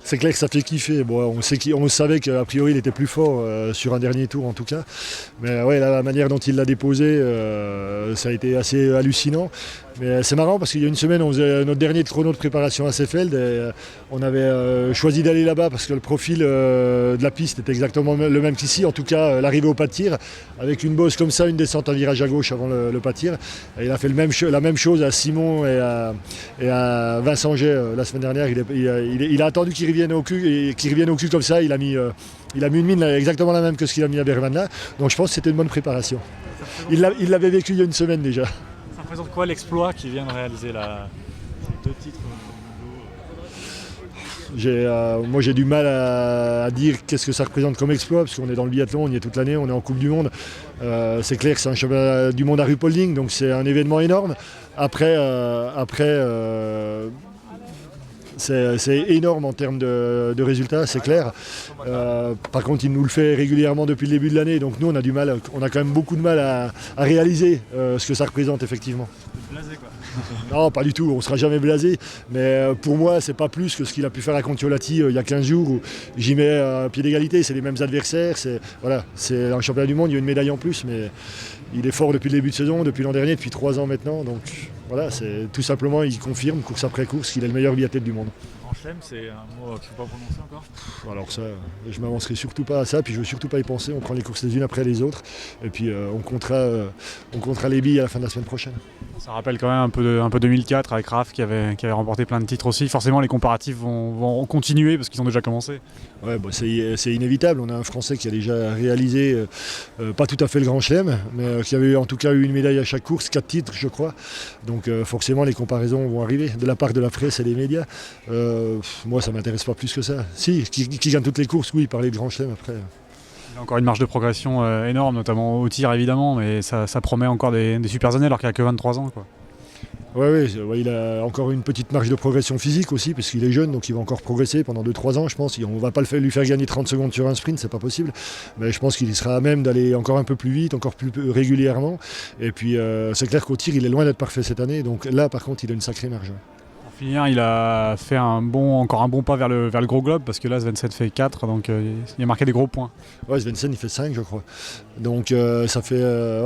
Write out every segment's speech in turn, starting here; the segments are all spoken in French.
c'est clair que ça fait kiffer. Bon, on savait qu'a priori il était plus fort sur un dernier tour en tout cas. Mais ouais, la manière dont il l'a déposé, ça a été assez hallucinant. Mais c'est marrant parce qu'il y a une semaine, on faisait notre dernier chrono de préparation à Seefeld et on avait choisi d'aller là-bas parce que le profil de la piste était exactement le même qu'ici. En tout cas, l'arrivée au pas de tir, avec une bosse comme ça, une descente, un virage à gauche avant le pas de tir. Et il a fait la même chose à Simon et à Vincent Jay la semaine dernière. Il a attendu qu'il revienne au cul comme ça. Il a mis une mine exactement la même que ce qu'il a mis à Bergman là. Donc je pense que c'était une bonne préparation. Il l'avait vécu il y a une semaine déjà. Ça représente quoi l'exploit qu'il vient de réaliser là? 2 titres moi j'ai du mal à dire qu'est-ce que ça représente comme exploit, parce qu'on est dans le biathlon, on y est toute l'année, on est en Coupe du Monde. C'est clair que c'est un championnat du monde à Ruhpolding, donc c'est un événement énorme. Après c'est énorme en termes de résultats, c'est clair. Par contre, il nous le fait régulièrement depuis le début de l'année, donc nous on a quand même beaucoup de mal à réaliser ce que ça représente effectivement. Blasé quoi. Non, pas du tout, on ne sera jamais blasé. Mais pour moi, c'est pas plus que ce qu'il a pu faire à Kontiolahti il y a 15 jours où j'y mets un pied d'égalité. C'est les mêmes adversaires. C'est un championnat du monde, il y a une médaille en plus. Mais il est fort depuis le début de saison, depuis l'an dernier, depuis 3 ans maintenant. Donc voilà, c'est tout simplement, il confirme course après course qu'il est le meilleur biathlète du monde. Grand chelem, c'est un mot qu'il ne faut pas prononcer encore. Alors ça, je m'avancerai surtout pas à ça, puis je veux surtout pas y penser. On prend les courses les unes après les autres, et puis on comptera les billes à la fin de la semaine prochaine. Ça rappelle quand même un peu 2004 avec Raph qui avait remporté plein de titres aussi. Forcément, les comparatifs vont continuer parce qu'ils ont déjà commencé. Ouais, c'est inévitable. On a un Français qui a déjà réalisé, pas tout à fait le Grand Chelem, mais qui avait en tout cas eu une médaille à chaque course, 4 titres je crois. Donc forcément les comparaisons vont arriver de la part de la presse et des médias. Moi ça m'intéresse pas plus que ça. Si, qui gagne toutes les courses, oui, parler de Grand Chelem après. Il a encore une marge de progression énorme, notamment au tir évidemment, mais ça promet encore des super années alors qu'il a que 23 ans, quoi. Ouais, il a encore une petite marge de progression physique aussi, parce qu'il est jeune, donc il va encore progresser pendant 2-3 ans, je pense. On ne va pas lui faire gagner 30 secondes sur un sprint, c'est pas possible. Mais je pense qu'il sera à même d'aller encore un peu plus vite, encore plus régulièrement. Et puis c'est clair qu'au tir, il est loin d'être parfait cette année, donc là par contre, il a une sacrée marge. Pour finir, il a fait encore un bon pas vers le gros globe, parce que là Svensson fait 4, donc il a marqué des gros points. Ouais, Svensson il fait 5 je crois. Donc ça fait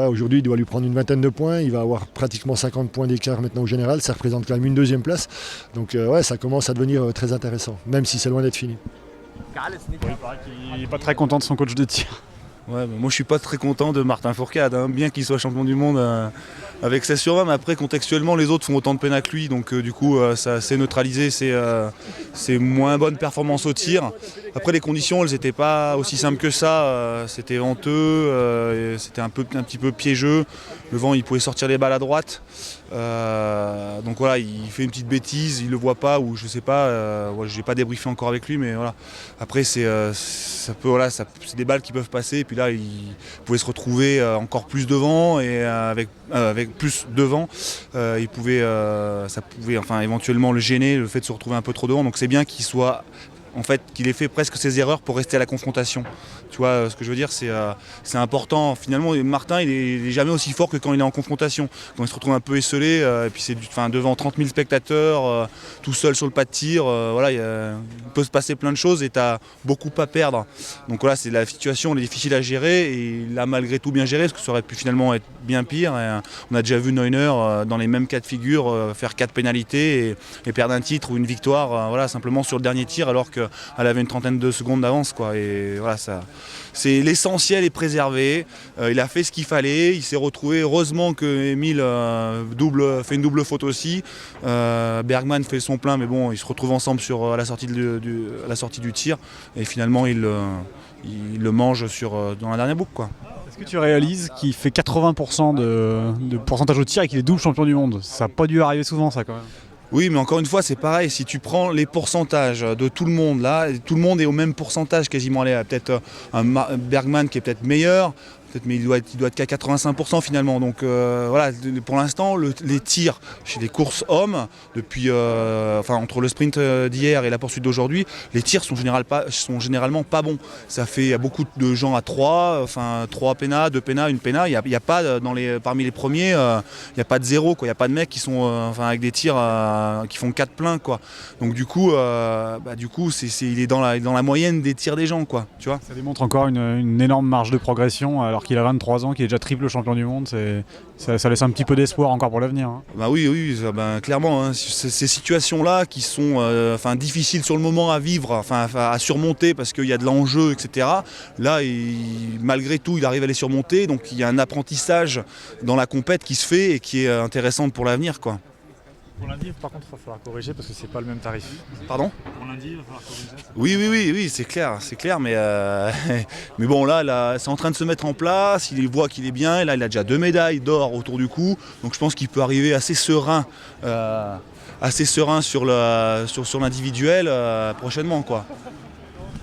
aujourd'hui il doit lui prendre une vingtaine de points, il va avoir pratiquement 50 points d'écart maintenant au général, ça représente quand même une 2e place. Donc ça commence à devenir très intéressant, même si c'est loin d'être fini. Il paraît qu'il n'est pas très content de son coach de tir. Ouais, moi je suis pas très content de Martin Fourcade, bien qu'il soit champion du monde avec 16 sur 20, mais après contextuellement les autres font autant de peine que lui, donc du coup ça s'est neutralisé, c'est moins bonne performance au tir. Après les conditions elles n'étaient pas aussi simples que ça, c'était venteux, c'était un petit peu piégeux, le vent il pouvait sortir les balles à droite. Donc voilà, il fait une petite bêtise, il le voit pas ou je sais pas, j'ai pas débriefé encore avec lui, mais voilà. Après c'est des balles qui peuvent passer, et puis là il pouvait se retrouver encore plus devant et avec plus de vent, ça pouvait enfin éventuellement le gêner, le fait de se retrouver un peu trop devant. Donc c'est bien qu'il ait fait presque ses erreurs pour rester à la confrontation. Tu vois ce que je veux dire, c'est important. Finalement, Martin, il est jamais aussi fort que quand il est en confrontation. Quand il se retrouve un peu esselé, et puis c'est devant 30 000 spectateurs, tout seul sur le pas de tir, voilà, il peut se passer plein de choses et tu as beaucoup à perdre. Donc voilà, c'est la situation, elle est difficile à gérer et il a malgré tout bien géré, parce que ça aurait pu finalement être bien pire. Et, on a déjà vu Neuner dans les mêmes cas de figure faire 4 pénalités et perdre un titre ou une victoire, voilà, simplement sur le dernier tir, alors qu'elle avait une trentaine de secondes d'avance, quoi. Et voilà, c'est l'essentiel est préservé. Il a fait ce qu'il fallait. Il s'est retrouvé. Heureusement que Émile fait une double faute aussi. Bergman fait son plein, mais bon, ils se retrouvent ensemble à la sortie du tir. Et finalement, il le mange dans la dernière boucle, quoi. Est-ce que tu réalises qu'il fait 80% de pourcentage au tir et qu'il est double champion du monde? Ça n'a pas dû arriver souvent, ça, quand même. Oui, mais encore une fois, c'est pareil. Si tu prends les pourcentages de tout le monde, là, tout le monde est au même pourcentage quasiment. Peut-être un Bergman qui est peut-être meilleur, peut-être, mais il doit être qu'à 85% finalement. Donc voilà, pour l'instant, les tirs chez les courses hommes, depuis, entre le sprint d'hier et la poursuite d'aujourd'hui, les tirs sont généralement pas bons. Il y a beaucoup de gens à 3 pénats, 2 pénats, 1 pénat. Il n'y a pas parmi les premiers, il n'y a pas de 0, quoi. Il n'y a pas de mecs qui sont avec des tirs qui font 4 pleins, quoi. Donc du coup, il est dans la moyenne des tirs des gens, quoi. Tu vois. Ça démontre encore une énorme marge de progression alors qu'il a 23 ans, qu'il est déjà triple champion du monde. Ça laisse un petit peu d'espoir encore pour l'avenir. Hein. Oui, clairement. Hein, ces situations-là qui sont difficiles sur le moment à vivre, à surmonter parce qu'il y a de l'enjeu, etc. Là, malgré tout, il arrive à les surmonter. Donc il y a un apprentissage dans la compète qui se fait et qui est intéressante pour l'avenir, quoi. Pour lundi, par contre, il va falloir corriger parce que c'est pas le même tarif. Pardon ? Pour lundi, il va falloir corriger ça. Oui, c'est clair, mais bon, là, c'est en train de se mettre en place, il voit qu'il est bien, et là, il a déjà 2 médailles d'or autour du cou, donc je pense qu'il peut arriver assez serein sur l'individuel prochainement, quoi.